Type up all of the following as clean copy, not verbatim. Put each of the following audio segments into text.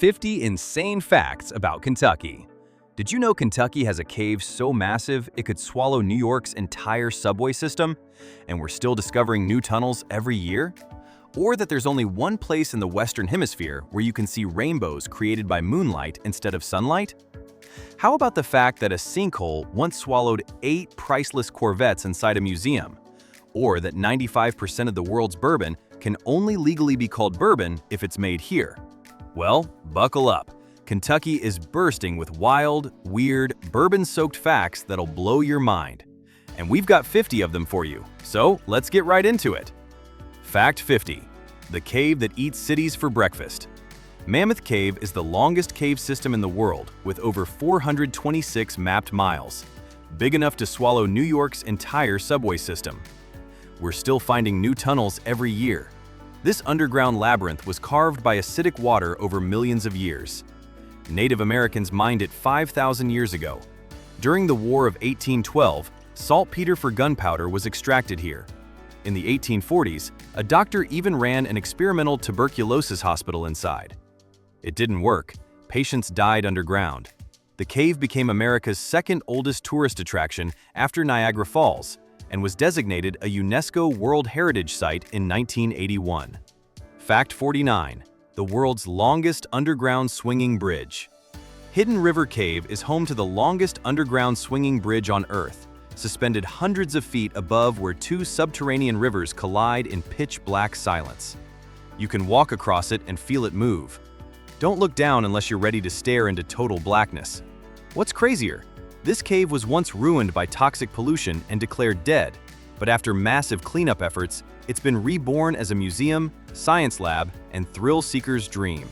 50 insane facts about Kentucky. Did you know Kentucky has a cave so massive it could swallow New York's entire subway system? And we're still discovering new tunnels every year? Or that there's only one place in the Western Hemisphere where you can see rainbows created by moonlight instead of sunlight? How about the fact that a sinkhole once swallowed 8 priceless Corvettes inside a museum? Or that 95% of the world's bourbon can only legally be called bourbon if it's made here? Well, buckle up. Kentucky is bursting with wild, weird, bourbon-soaked facts that'll blow your mind. And we've got 50 of them for you, so let's get right into it. Fact 50. The cave that eats cities for breakfast. Mammoth Cave is the longest cave system in the world with over 426 mapped miles, big enough to swallow New York's entire subway system. We're still finding new tunnels every year. This underground labyrinth was carved by acidic water over millions of years. Native Americans mined it 5,000 years ago. During the War of 1812, saltpeter for gunpowder was extracted here. In the 1840s, a doctor even ran an experimental tuberculosis hospital inside. It didn't work. Patients died underground. The cave became America's second oldest tourist attraction after Niagara Falls and was designated a UNESCO World Heritage Site in 1981. Fact 49. The world's longest underground swinging bridge. Hidden River Cave is home to the longest underground swinging bridge on Earth, suspended hundreds of feet above where 2 subterranean rivers collide in pitch-black silence. You can walk across it and feel it move. Don't look down unless you're ready to stare into total blackness. What's crazier? This cave was once ruined by toxic pollution and declared dead, but after massive cleanup efforts, it's been reborn as a museum, science lab, and thrill-seeker's dream.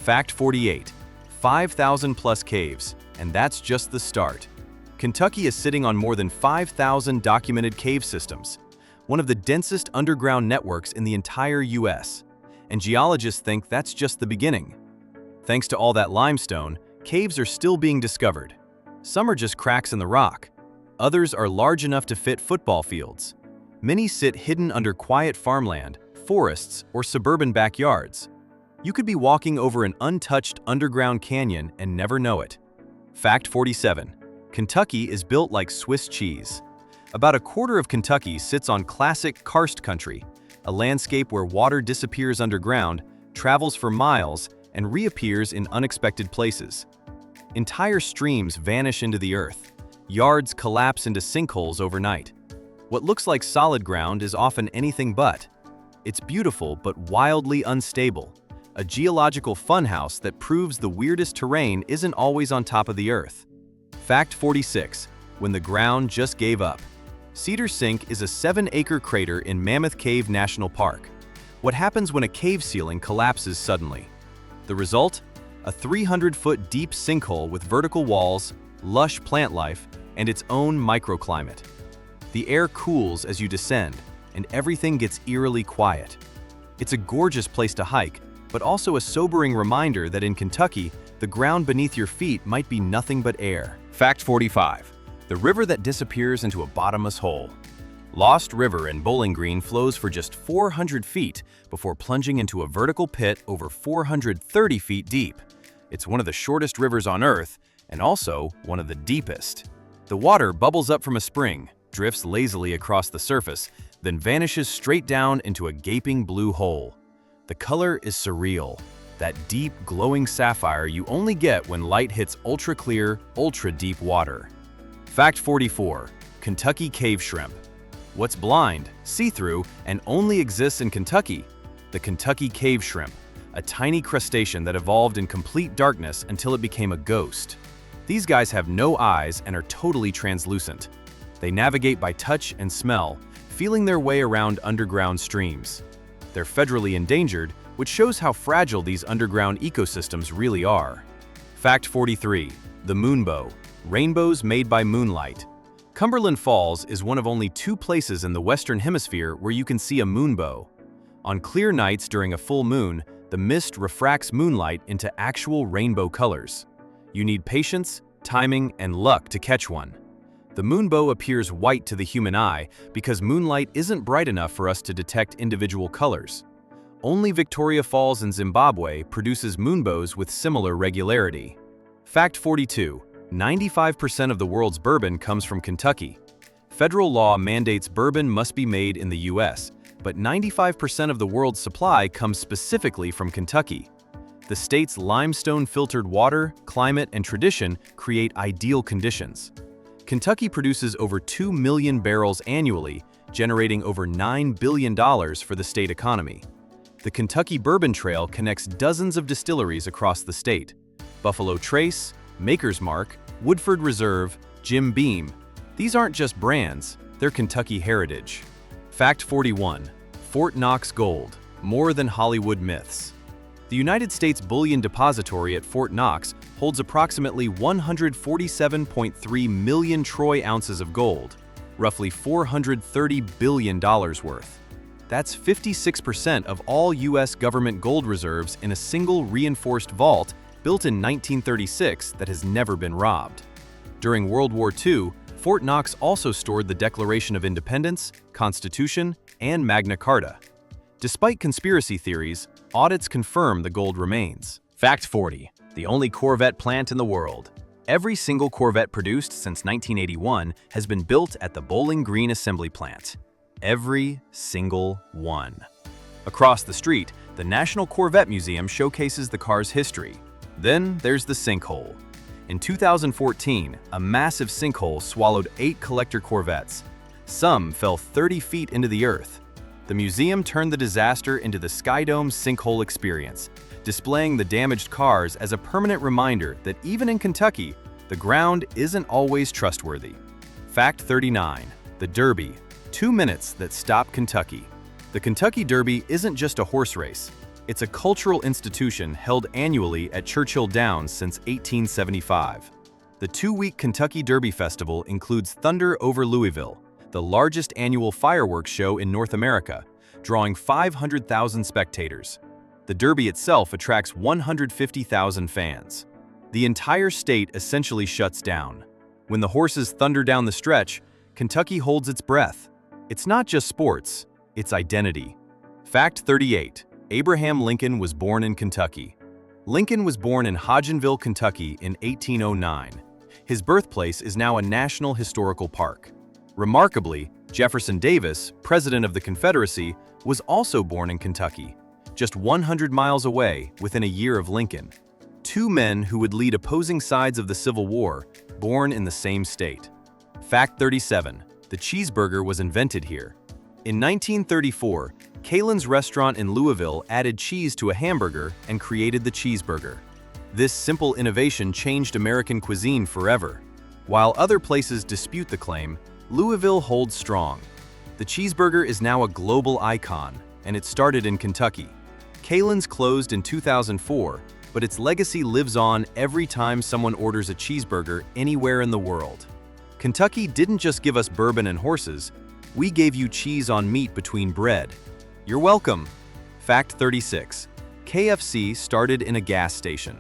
Fact 48. 5,000 plus caves, and that's just the start. Kentucky is sitting on more than 5,000 documented cave systems, one of the densest underground networks in the entire US, and geologists think that's just the beginning. Thanks to all that limestone, caves are still being discovered. Some are just cracks in the rock. Others are large enough to fit football fields. Many sit hidden under quiet farmland, forests, or suburban backyards. You could be walking over an untouched underground canyon and never know it. Fact 47. Kentucky is built like Swiss cheese. About a quarter of Kentucky sits on classic karst country, a landscape where water disappears underground, travels for miles, and reappears in unexpected places. Entire streams vanish into the earth. Yards collapse into sinkholes overnight. What looks like solid ground is often anything but. It's beautiful but wildly unstable, a geological funhouse that proves the weirdest terrain isn't always on top of the earth. Fact 46. When the ground just gave up. Cedar Sink is a 7-acre crater in Mammoth Cave National Park. What happens when a cave ceiling collapses suddenly? The result? A 300-foot deep sinkhole with vertical walls, lush plant life, and its own microclimate. The air cools as you descend, and everything gets eerily quiet. It's a gorgeous place to hike, but also a sobering reminder that in Kentucky, the ground beneath your feet might be nothing but air. Fact 45. The river that disappears into a bottomless hole. Lost River in Bowling Green flows for just 400 feet before plunging into a vertical pit over 430 feet deep. It's one of the shortest rivers on Earth, and also one of the deepest. The water bubbles up from a spring, drifts lazily across the surface, then vanishes straight down into a gaping blue hole. The color is surreal, that deep, glowing sapphire you only get when light hits ultra-clear, ultra-deep water. Fact 44. Kentucky cave shrimp. What's blind, see-through, and only exists in Kentucky? The Kentucky cave shrimp, a tiny crustacean that evolved in complete darkness until it became a ghost. These guys have no eyes and are totally translucent. They navigate by touch and smell, feeling their way around underground streams. They're federally endangered, which shows how fragile these underground ecosystems really are. Fact 43. The moonbow. Rainbows made by moonlight. Cumberland Falls is one of only 2 places in the Western Hemisphere where you can see a moonbow. On clear nights during a full moon, the mist refracts moonlight into actual rainbow colors. You need patience, timing, and luck to catch one. The moonbow appears white to the human eye because moonlight isn't bright enough for us to detect individual colors. Only Victoria Falls in Zimbabwe produces moonbows with similar regularity. Fact 42. 95% of the world's bourbon comes from Kentucky. Federal law mandates bourbon must be made in the U.S., but 95% of the world's supply comes specifically from Kentucky. The state's limestone-filtered water, climate, and tradition create ideal conditions. Kentucky produces over 2 million barrels annually, generating over $9 billion for the state economy. The Kentucky Bourbon Trail connects dozens of distilleries across the state. Buffalo Trace, Maker's Mark, Woodford Reserve, Jim Beam. These aren't just brands, they're Kentucky heritage. Fact 41. Fort Knox gold, more than Hollywood myths. The United States Bullion Depository at Fort Knox holds approximately 147.3 million troy ounces of gold, roughly $430 billion worth. That's 56% of all U.S. government gold reserves in a single reinforced vault built in 1936 that has never been robbed. During World War II, Fort Knox also stored the Declaration of Independence, Constitution, and Magna Carta. Despite conspiracy theories, audits confirm the gold remains. Fact 40. The only Corvette plant in the world. Every single Corvette produced since 1981 has been built at the Bowling Green Assembly Plant. Every single one. Across the street, the National Corvette Museum showcases the car's history. Then there's the sinkhole. In 2014, a massive sinkhole swallowed 8 collector Corvettes. Some fell 30 feet into the earth. The museum turned the disaster into the Skydome Sinkhole Experience, displaying the damaged cars as a permanent reminder that even in Kentucky, the ground isn't always trustworthy. Fact 39. The Derby. 2 minutes that stop Kentucky. The Kentucky Derby isn't just a horse race. It's a cultural institution held annually at Churchill Downs since 1875. The 2-week Kentucky Derby Festival includes Thunder over Louisville, the largest annual fireworks show in North America, drawing 500,000 spectators. The Derby itself attracts 150,000 fans. The entire state essentially shuts down. When the horses thunder down the stretch, Kentucky holds its breath. It's not just sports, it's identity. Fact 38. Abraham Lincoln was born in Kentucky. Lincoln was born in Hodgenville, Kentucky in 1809. His birthplace is now a National Historical Park. Remarkably, Jefferson Davis, President of the Confederacy, was also born in Kentucky, just 100 miles away within a year of Lincoln. 2 men who would lead opposing sides of the Civil War, born in the same state. Fact 37. The cheeseburger was invented here. In 1934, Kalen's restaurant in Louisville added cheese to a hamburger and created the cheeseburger. This simple innovation changed American cuisine forever. While other places dispute the claim, Louisville holds strong. The cheeseburger is now a global icon, and it started in Kentucky. Kalen's closed in 2004, but its legacy lives on every time someone orders a cheeseburger anywhere in the world. Kentucky didn't just give us bourbon and horses, we gave you cheese on meat between bread. You're welcome. Fact 36. KFC started in a gas station.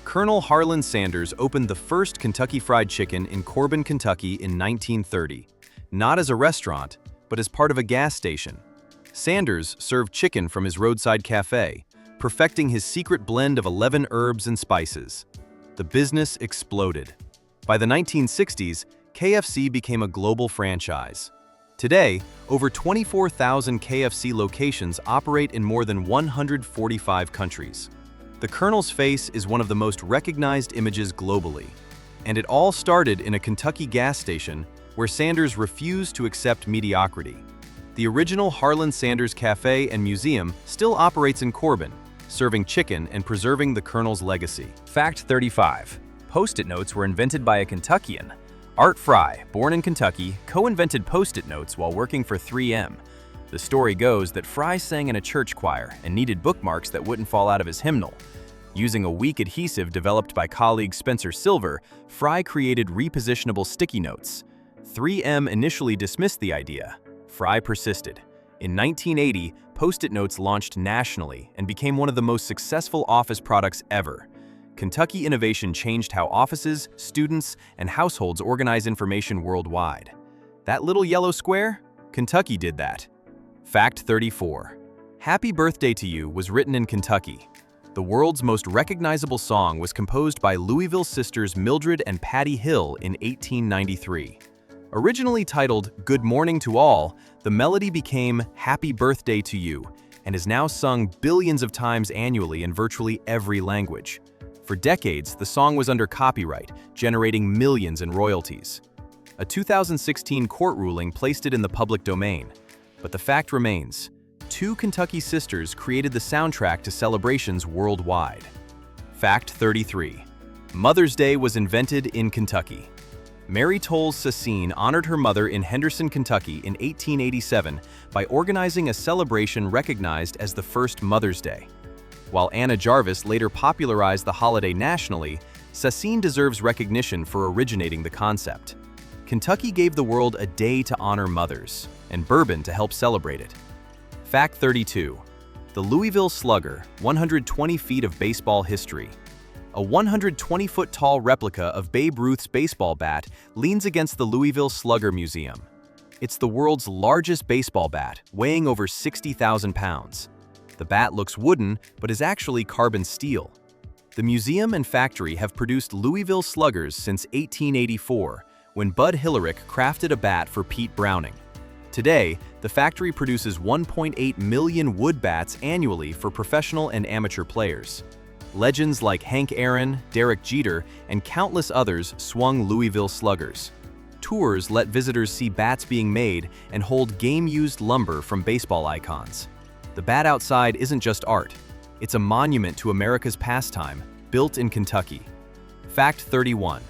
Colonel Harlan Sanders opened the first Kentucky Fried Chicken in Corbin, Kentucky in 1930, not as a restaurant, but as part of a gas station. Sanders served chicken from his roadside cafe, perfecting his secret blend of 11 herbs and spices. The business exploded. By the 1960s, KFC became a global franchise. Today, over 24,000 KFC locations operate in more than 145 countries. The Colonel's face is one of the most recognized images globally, and it all started in a Kentucky gas station where Sanders refused to accept mediocrity. The original Harlan Sanders Cafe and Museum still operates in Corbin, serving chicken and preserving the Colonel's legacy. Fact 35. Post-it notes were invented by a Kentuckian. Art Fry, born in Kentucky, co-invented Post-it notes while working for 3M. The story goes that Fry sang in a church choir and needed bookmarks that wouldn't fall out of his hymnal. Using a weak adhesive developed by colleague Spencer Silver, Fry created repositionable sticky notes. 3M initially dismissed the idea. Fry persisted. In 1980, Post-it notes launched nationally and became one of the most successful office products ever. Kentucky innovation changed how offices, students, and households organize information worldwide. That little yellow square? Kentucky did that. Fact 34. Happy Birthday to You was written in Kentucky. The world's most recognizable song was composed by Louisville sisters Mildred and Patty Hill in 1893. Originally titled Good Morning to All, the melody became Happy Birthday to You and is now sung billions of times annually in virtually every language. For decades, the song was under copyright, generating millions in royalties. A 2016 court ruling placed it in the public domain. But the fact remains, two Kentucky sisters created the soundtrack to celebrations worldwide. Fact 33. Mother's Day was invented in Kentucky. Mary Tolles Sassine honored her mother in Henderson, Kentucky in 1887 by organizing a celebration recognized as the first Mother's Day. While Anna Jarvis later popularized the holiday nationally, Sassine deserves recognition for originating the concept. Kentucky gave the world a day to honor mothers, and bourbon to help celebrate it. Fact 32. The Louisville Slugger, 120 feet of baseball history. A 120-foot-tall replica of Babe Ruth's baseball bat leans against the Louisville Slugger Museum. It's the world's largest baseball bat, weighing over 60,000 pounds. The bat looks wooden, but is actually carbon steel. The museum and factory have produced Louisville Sluggers since 1884, when Bud Hillerick crafted a bat for Pete Browning. Today, the factory produces 1.8 million wood bats annually for professional and amateur players. Legends like Hank Aaron, Derek Jeter, and countless others swung Louisville Sluggers. Tours let visitors see bats being made and hold game-used lumber from baseball icons. The bat outside isn't just art. It's a monument to America's pastime, built in Kentucky. Fact 31.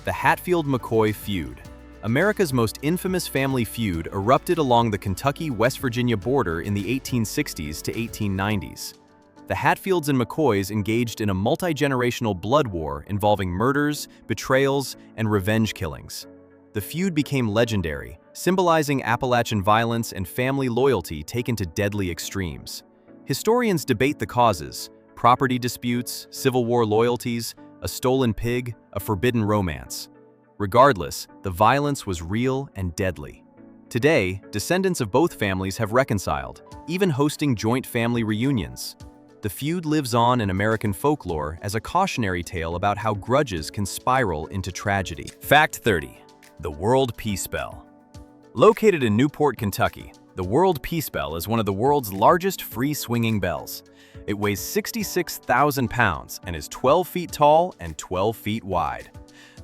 The Hatfield-McCoy Feud. America's most infamous family feud erupted along the Kentucky-West Virginia border in the 1860s to 1890s. The Hatfields and McCoys engaged in a multi-generational blood war involving murders, betrayals, and revenge killings. The feud became legendary, symbolizing Appalachian violence and family loyalty taken to deadly extremes. Historians debate the causes: property disputes, Civil War loyalties, a stolen pig, a forbidden romance. Regardless, the violence was real and deadly. Today, descendants of both families have reconciled, even hosting joint family reunions. The feud lives on in American folklore as a cautionary tale about how grudges can spiral into tragedy. Fact 30. The World Peace Bell. Located in Newport, Kentucky, the World Peace Bell is one of the world's largest free-swinging bells. It weighs 66,000 pounds and is 12 feet tall and 12 feet wide.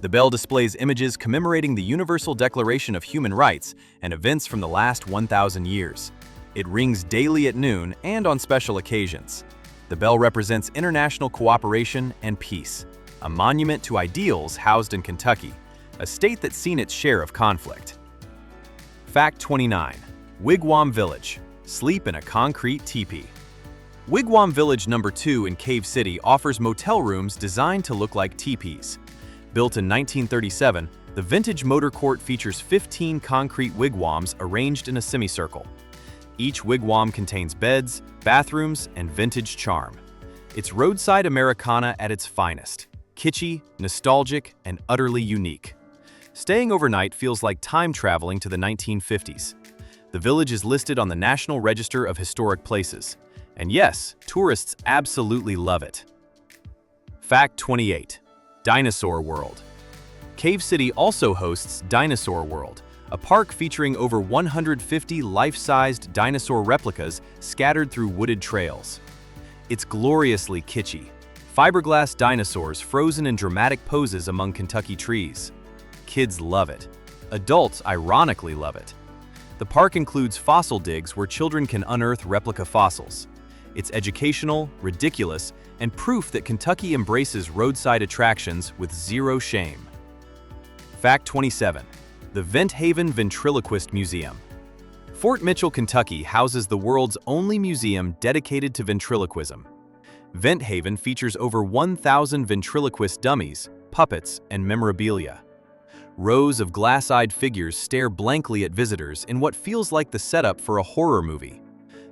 The bell displays images commemorating the Universal Declaration of Human Rights and events from the last 1,000 years. It rings daily at noon and on special occasions. The bell represents international cooperation and peace, a monument to ideals housed in Kentucky, a state that's seen its share of conflict. Fact 29. Wigwam Village. Sleep in a concrete teepee. Wigwam Village No. 2 in Cave City offers motel rooms designed to look like teepees. Built in 1937, the vintage motor court features 15 concrete wigwams arranged in a semicircle. Each wigwam contains beds, bathrooms, and vintage charm. It's roadside Americana at its finest, kitschy, nostalgic, and utterly unique. Staying overnight feels like time traveling to the 1950s. The village is listed on the National Register of Historic Places. And yes, tourists absolutely love it. Fact 28. Dinosaur World. Cave City also hosts Dinosaur World, a park featuring over 150 life-sized dinosaur replicas scattered through wooded trails. It's gloriously kitschy. Fiberglass dinosaurs frozen in dramatic poses among Kentucky trees. Kids love it. Adults ironically love it. The park includes fossil digs where children can unearth replica fossils. It's educational, ridiculous, and proof that Kentucky embraces roadside attractions with zero shame. Fact 27. The Vent Haven Ventriloquist Museum. Fort Mitchell, Kentucky houses the world's only museum dedicated to ventriloquism. Vent Haven features over 1,000 ventriloquist dummies, puppets, and memorabilia. Rows of glass-eyed figures stare blankly at visitors in what feels like the setup for a horror movie.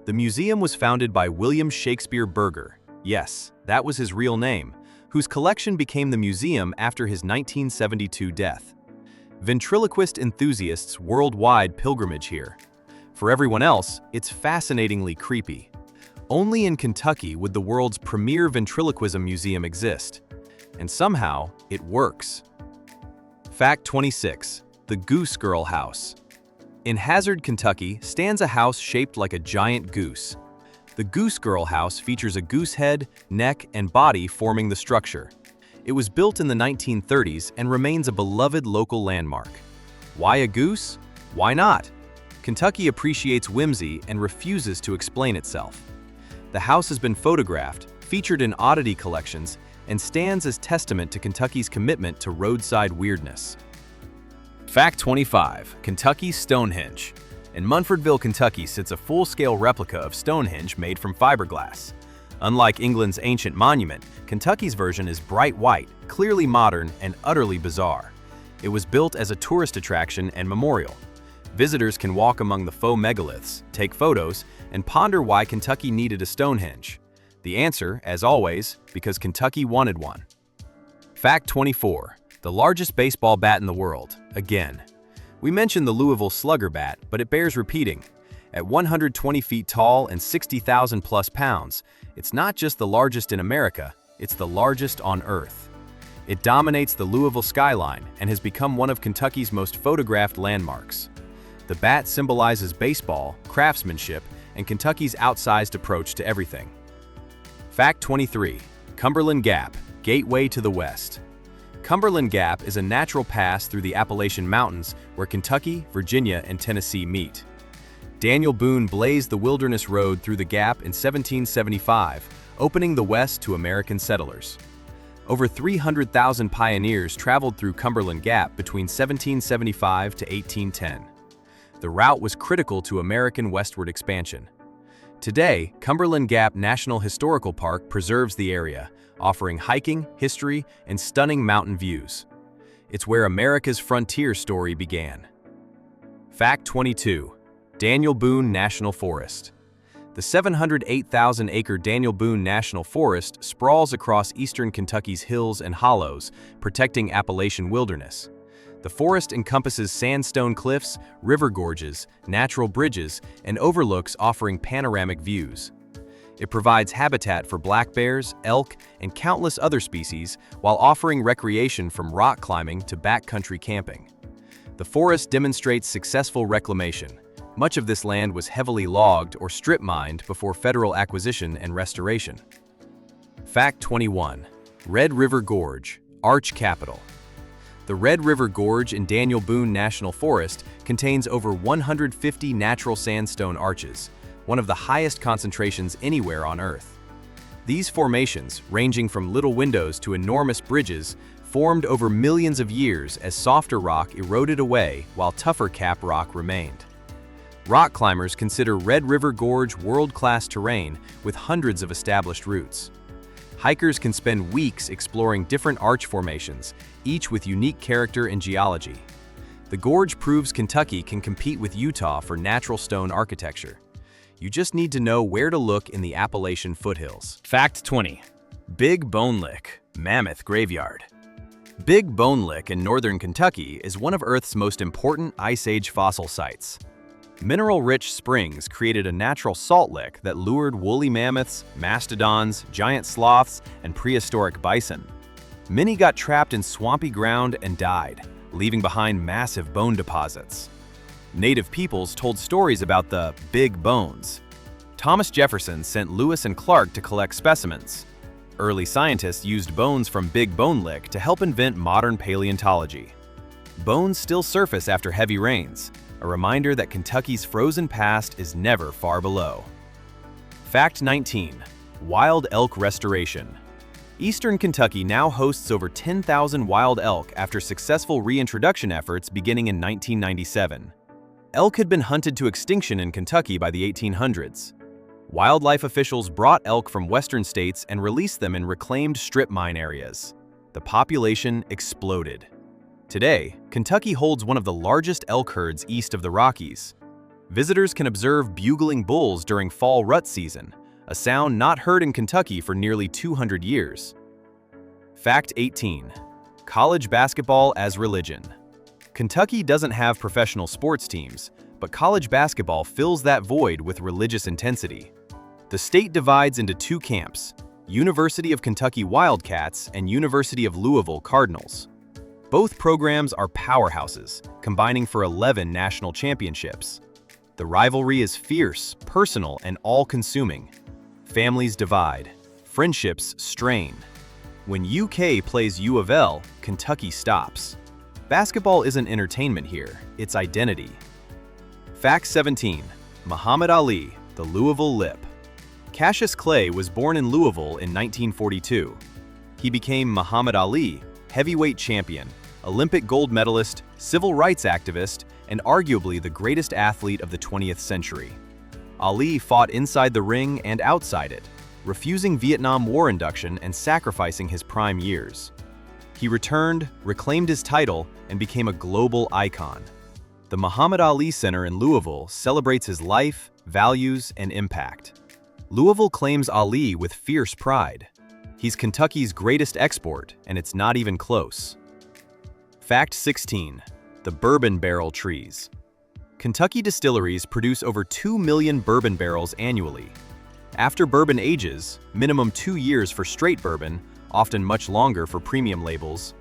The museum was founded by William Shakespeare Berger, yes, that was his real name, whose collection became the museum after his 1972 death. Ventriloquist enthusiasts worldwide pilgrimage here. For everyone else, it's fascinatingly creepy. Only in Kentucky would the world's premier ventriloquism museum exist. And somehow, it works. Fact 26. The Goose Girl House. In Hazard, Kentucky, stands a house shaped like a giant goose. The Goose Girl House features a goose head, neck, and body forming the structure. It was built in the 1930s and remains a beloved local landmark. Why a goose? Why not? Kentucky appreciates whimsy and refuses to explain itself. The house has been photographed, featured in oddity collections, and stands as testament to Kentucky's commitment to roadside weirdness. Fact 25. Kentucky's Stonehenge. In Munfordville, Kentucky sits a full-scale replica of Stonehenge made from fiberglass. Unlike England's ancient monument, Kentucky's version is bright white, clearly modern, and utterly bizarre. It was built as a tourist attraction and memorial. Visitors can walk among the faux megaliths, take photos, and ponder why Kentucky needed a Stonehenge. The answer, as always, because Kentucky wanted one. Fact 24. The largest baseball bat in the world, again. We mentioned the Louisville Slugger bat, but it bears repeating. At 120 feet tall and 60,000 plus pounds, it's not just the largest in America, it's the largest on Earth. It dominates the Louisville skyline and has become one of Kentucky's most photographed landmarks. The bat symbolizes baseball, craftsmanship, and Kentucky's outsized approach to everything. Fact 23. Cumberland Gap, gateway to the West. Cumberland Gap is a natural pass through the Appalachian Mountains where Kentucky, Virginia, and Tennessee meet. Daniel Boone blazed the Wilderness Road through the gap in 1775, opening the West to American settlers. Over 300,000 pioneers traveled through Cumberland Gap between 1775 to 1810. The route was critical to American westward expansion. Today, Cumberland Gap National Historical Park preserves the area, offering hiking, history, and stunning mountain views. It's where America's frontier story began. Fact 22. Daniel Boone National Forest. The 708,000-acre Daniel Boone National Forest sprawls across eastern Kentucky's hills and hollows, protecting Appalachian wilderness. The forest encompasses sandstone cliffs, river gorges, natural bridges, and overlooks offering panoramic views. It provides habitat for black bears, elk, and countless other species, while offering recreation from rock climbing to backcountry camping. The forest demonstrates successful reclamation. Much of this land was heavily logged or strip mined before federal acquisition and restoration. Fact 21. Red River Gorge, Arch Capital. The Red River Gorge in Daniel Boone National Forest contains over 150 natural sandstone arches, one of the highest concentrations anywhere on Earth. These formations, ranging from little windows to enormous bridges, formed over millions of years as softer rock eroded away while tougher cap rock remained. Rock climbers consider Red River Gorge world-class terrain with hundreds of established routes. Hikers can spend weeks exploring different arch formations, each with unique character and geology. The gorge proves Kentucky can compete with Utah for natural stone architecture. You just need to know where to look in the Appalachian foothills. Fact 20. Big Bone Lick, Mammoth Graveyard. Big Bone Lick in northern Kentucky is one of Earth's most important Ice Age fossil sites. Mineral-rich springs created a natural salt lick that lured woolly mammoths, mastodons, giant sloths, and prehistoric bison. Many got trapped in swampy ground and died, leaving behind massive bone deposits. Native peoples told stories about the big bones. Thomas Jefferson sent Lewis and Clark to collect specimens. Early scientists used bones from Big Bone Lick to help invent modern paleontology. Bones still surface after heavy rains, a reminder that Kentucky's frozen past is never far below. Fact 19. Wild elk restoration. Eastern Kentucky now hosts over 10,000 wild elk after successful reintroduction efforts beginning in 1997. Elk had been hunted to extinction in Kentucky by the 1800s. Wildlife officials brought elk from western states and released them in reclaimed strip mine areas. The population exploded. Today, Kentucky holds one of the largest elk herds east of the Rockies. Visitors can observe bugling bulls during fall rut season, a sound not heard in Kentucky for nearly 200 years. Fact 18. College basketball as religion. Kentucky doesn't have professional sports teams, but college basketball fills that void with religious intensity. The state divides into two camps: University of Kentucky Wildcats and University of Louisville Cardinals. Both programs are powerhouses, combining for 11 national championships. The rivalry is fierce, personal, and all-consuming. Families divide. Friendships strain. When UK plays U of L, Kentucky stops. Basketball isn't entertainment here, it's identity. Fact 17. Muhammad Ali, the Louisville Lip. Cassius Clay was born in Louisville in 1942. He became Muhammad Ali, heavyweight champion, Olympic gold medalist, civil rights activist, and arguably the greatest athlete of the 20th century. Ali fought inside the ring and outside it, refusing Vietnam War induction and sacrificing his prime years. He returned, reclaimed his title, and became a global icon. The Muhammad Ali Center in Louisville celebrates his life, values, and impact. Louisville claims Ali with fierce pride. He's Kentucky's greatest export, and it's not even close. Fact 16. The bourbon barrel trees. Kentucky distilleries produce over 2 million bourbon barrels annually. After bourbon ages, minimum 2 years for straight bourbon, often much longer for premium labels,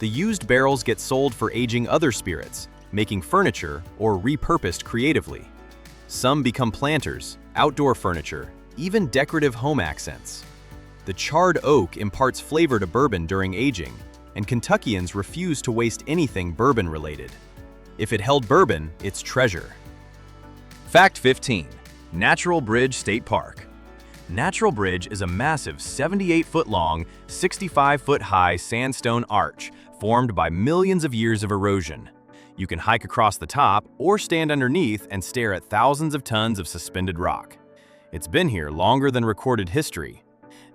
the used barrels get sold for aging other spirits, making furniture, or repurposed creatively. Some become planters, outdoor furniture, even decorative home accents. The charred oak imparts flavor to bourbon during aging, and Kentuckians refuse to waste anything bourbon-related. If it held bourbon, it's treasure. Fact 15. Natural Bridge State Park. Natural Bridge is a massive 78-foot-long, 65-foot-high sandstone arch formed by millions of years of erosion. You can hike across the top or stand underneath and stare at thousands of tons of suspended rock. It's been here longer than recorded history.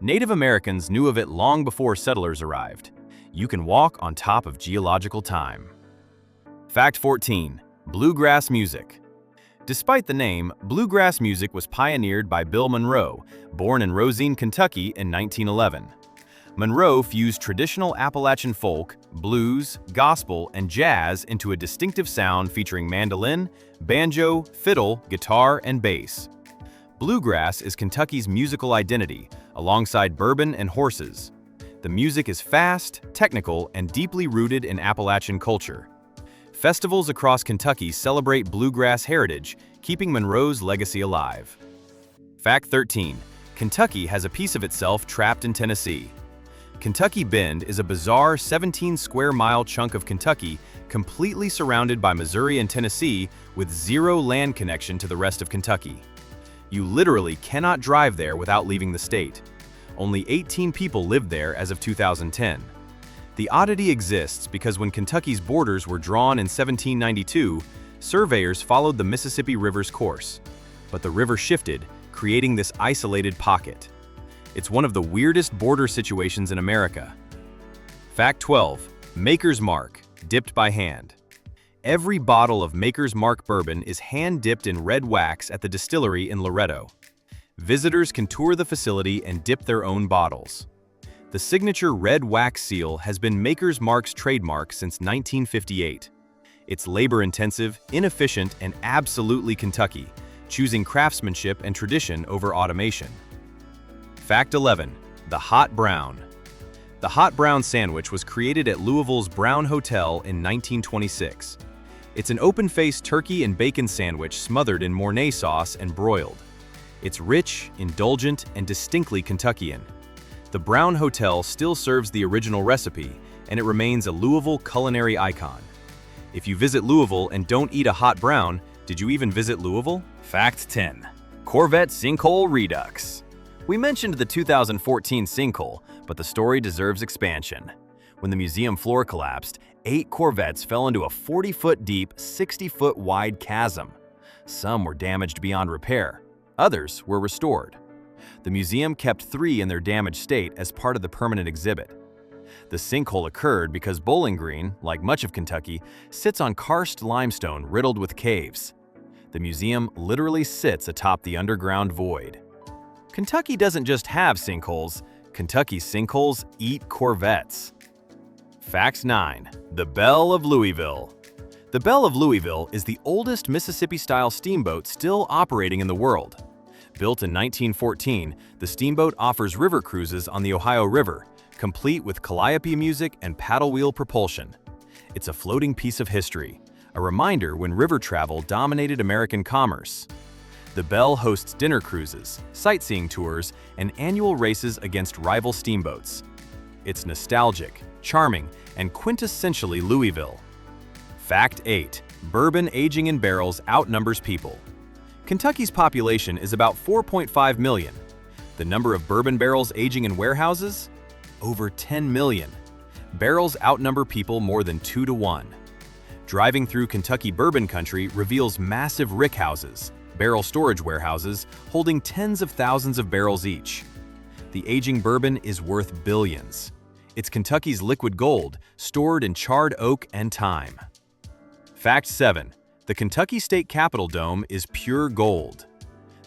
Native Americans knew of it long before settlers arrived. You can walk on top of geological time. Fact 14. Bluegrass music. Despite the name, bluegrass music was pioneered by Bill Monroe, born in Rosine, Kentucky in 1911. Monroe fused traditional Appalachian folk, blues, gospel, and jazz into a distinctive sound featuring mandolin, banjo, fiddle, guitar, and bass. Bluegrass is Kentucky's musical identity, alongside bourbon and horses. The music is fast, technical, and deeply rooted in Appalachian culture. Festivals across Kentucky celebrate bluegrass heritage, keeping Monroe's legacy alive. Fact 13. Kentucky has a piece of itself trapped in Tennessee. Kentucky Bend is a bizarre 17-square-mile chunk of Kentucky completely surrounded by Missouri and Tennessee with zero land connection to the rest of Kentucky. You literally cannot drive there without leaving the state. Only 18 people lived there as of 2010. The oddity exists because when Kentucky's borders were drawn in 1792, surveyors followed the Mississippi River's course. But the river shifted, creating this isolated pocket. It's one of the weirdest border situations in America. Fact 12. Maker's Mark, dipped by hand. Every bottle of Maker's Mark bourbon is hand-dipped in red wax at the distillery in Loretto. Visitors can tour the facility and dip their own bottles. The signature red wax seal has been Maker's Mark's trademark since 1958. It's labor-intensive, inefficient, and absolutely Kentucky, choosing craftsmanship and tradition over automation. Fact 11. The Hot Brown. The Hot Brown sandwich was created at Louisville's Brown Hotel in 1926. It's an open-faced turkey and bacon sandwich smothered in Mornay sauce and broiled. It's rich, indulgent, and distinctly Kentuckian. The Brown Hotel still serves the original recipe, and it remains a Louisville culinary icon. If you visit Louisville and don't eat a hot brown, did you even visit Louisville? Fact 10. Corvette Sinkhole Redux. We mentioned the 2014 sinkhole, but the story deserves expansion. When the museum floor collapsed, 8 Corvettes fell into a 40-foot deep, 60-foot wide chasm. Some were damaged beyond repair. Others were restored. The museum kept 3 in their damaged state as part of the permanent exhibit. The sinkhole occurred because Bowling Green, like much of Kentucky, sits on karst limestone riddled with caves. The museum literally sits atop the underground void. Kentucky doesn't just have sinkholes, Kentucky's sinkholes eat Corvettes. Fact 9. The Belle of Louisville. The Belle of Louisville is the oldest Mississippi-style steamboat still operating in the world. Built in 1914, the steamboat offers river cruises on the Ohio River, complete with calliope music and paddle wheel propulsion. It's a floating piece of history, a reminder when river travel dominated American commerce. The Belle hosts dinner cruises, sightseeing tours, and annual races against rival steamboats. It's nostalgic, charming, and quintessentially Louisville. Fact 8. Bourbon aging in barrels outnumbers people. Kentucky's population is about 4.5 million. The number of bourbon barrels aging in warehouses? Over 10 million. Barrels outnumber people more than 2 to 1. Driving through Kentucky bourbon country reveals massive rickhouses, barrel storage warehouses holding tens of thousands of barrels each. The aging bourbon is worth billions. It's Kentucky's liquid gold, stored in charred oak and thyme. Fact 7. The Kentucky State Capitol Dome is pure gold.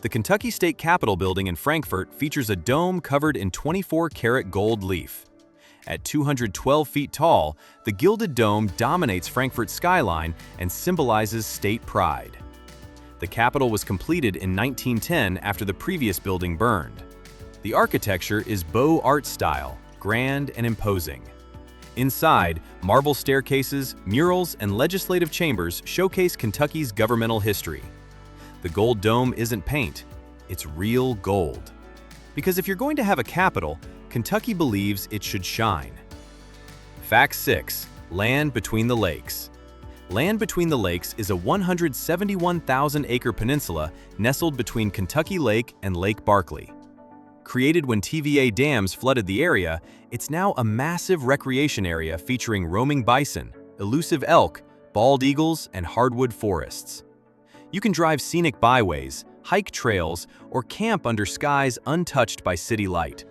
The Kentucky State Capitol building in Frankfort features a dome covered in 24-karat gold leaf. At 212 feet tall, the gilded dome dominates Frankfort's skyline and symbolizes state pride. The Capitol was completed in 1910 after the previous building burned. The architecture is Beaux Art style, grand and imposing. Inside, marble staircases, murals, and legislative chambers showcase Kentucky's governmental history. The gold dome isn't paint, it's real gold. Because if you're going to have a capital, Kentucky believes it should shine. Fact 6. Land between the lakes. Land between the lakes is a 171,000-acre peninsula nestled between Kentucky Lake and Lake Barkley. Created when TVA dams flooded the area, it's now a massive recreation area featuring roaming bison, elusive elk, bald eagles, and hardwood forests. You can drive scenic byways, hike trails, or camp under skies untouched by city light.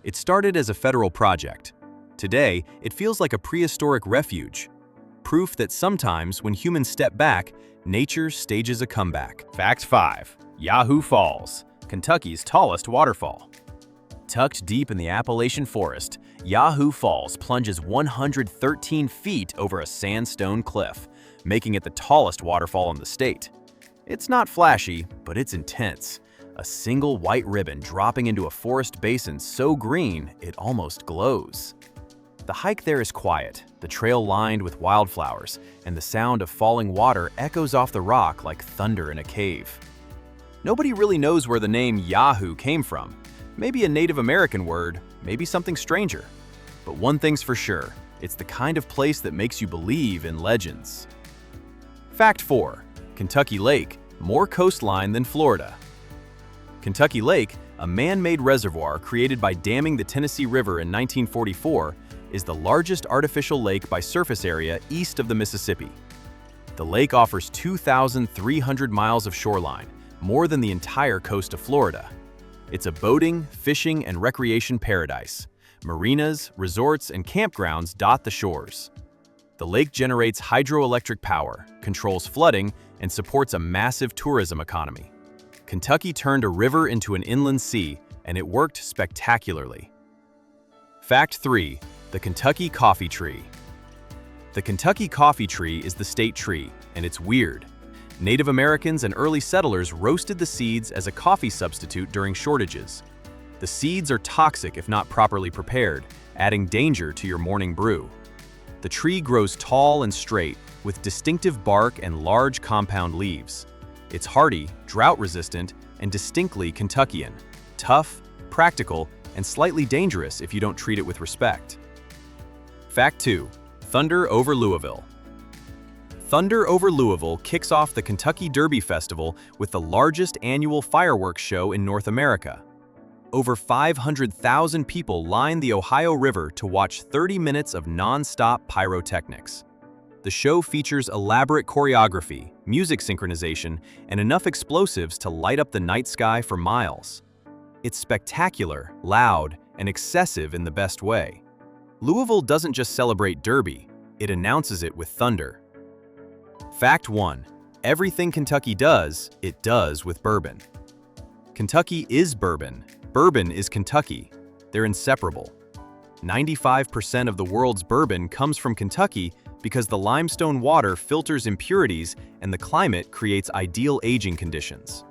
It started as a federal project. Today, it feels like a prehistoric refuge. Proof that sometimes, when humans step back, nature stages a comeback. Fact 5. Yahoo Falls, Kentucky's tallest waterfall. Tucked deep in the Appalachian Forest, Yahoo Falls plunges 113 feet over a sandstone cliff, making it the tallest waterfall in the state. It's not flashy, but it's intense. A single white ribbon dropping into a forest basin so green it almost glows. The hike there is quiet, the trail lined with wildflowers, and the sound of falling water echoes off the rock like thunder in a cave. Nobody really knows where the name Yahoo came from. Maybe a Native American word, maybe something stranger. But one thing's for sure, it's the kind of place that makes you believe in legends. Fact 4. Kentucky Lake, more coastline than Florida. Kentucky Lake, a man-made reservoir created by damming the Tennessee River in 1944, is the largest artificial lake by surface area east of the Mississippi. The lake offers 2,300 miles of shoreline, more than the entire coast of Florida. It's a boating, fishing, and recreation paradise. Marinas, resorts, and campgrounds dot the shores. The lake generates hydroelectric power, controls flooding, and supports a massive tourism economy. Kentucky turned a river into an inland sea, and it worked spectacularly. Fact 3. The Kentucky Coffee Tree. The Kentucky coffee tree is the state tree, and it's weird. Native Americans and early settlers roasted the seeds as a coffee substitute during shortages. The seeds are toxic if not properly prepared, adding danger to your morning brew. The tree grows tall and straight, with distinctive bark and large compound leaves. It's hardy, drought-resistant, and distinctly Kentuckian. Tough, practical, and slightly dangerous if you don't treat it with respect. Fact 2. Thunder over Louisville. Thunder over Louisville kicks off the Kentucky Derby Festival with the largest annual fireworks show in North America. Over 500,000 people line the Ohio River to watch 30 minutes of non-stop pyrotechnics. The show features elaborate choreography, music synchronization, and enough explosives to light up the night sky for miles. It's spectacular, loud, and excessive in the best way. Louisville doesn't just celebrate Derby, it announces it with thunder. Fact 1. Everything Kentucky does, it does with bourbon. Kentucky is bourbon. Bourbon is Kentucky. They're inseparable. 95% of the world's bourbon comes from Kentucky because the limestone water filters impurities and the climate creates ideal aging conditions.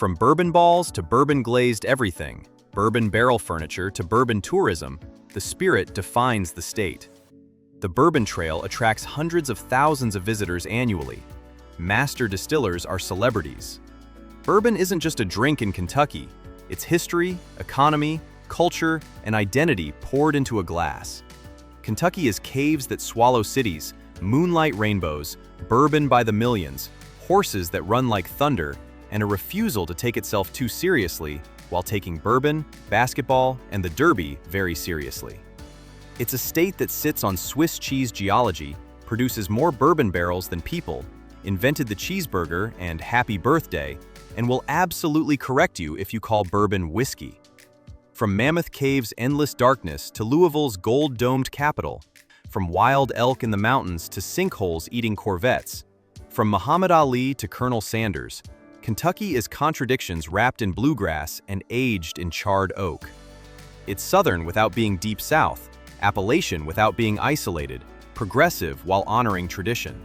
From bourbon balls to bourbon-glazed everything, bourbon barrel furniture to bourbon tourism, the spirit defines the state. The Bourbon Trail attracts hundreds of thousands of visitors annually. Master distillers are celebrities. Bourbon isn't just a drink in Kentucky. It's history, economy, culture, and identity poured into a glass. Kentucky is caves that swallow cities, moonlight rainbows, bourbon by the millions, horses that run like thunder, and a refusal to take itself too seriously while taking bourbon, basketball, and the Derby very seriously. It's a state that sits on Swiss cheese geology, produces more bourbon barrels than people, invented the cheeseburger and happy birthday, and will absolutely correct you if you call bourbon whiskey. From Mammoth Cave's endless darkness to Louisville's gold-domed capital, from wild elk in the mountains to sinkholes eating Corvettes, from Muhammad Ali to Colonel Sanders, Kentucky is contradictions wrapped in bluegrass and aged in charred oak. It's Southern without being Deep South, Appalachian without being isolated, progressive while honoring tradition.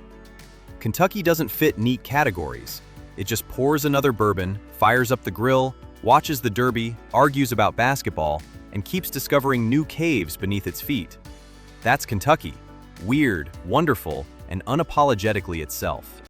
Kentucky doesn't fit neat categories. It just pours another bourbon, fires up the grill, watches the Derby, argues about basketball, and keeps discovering new caves beneath its feet. That's Kentucky, weird, wonderful, and unapologetically itself.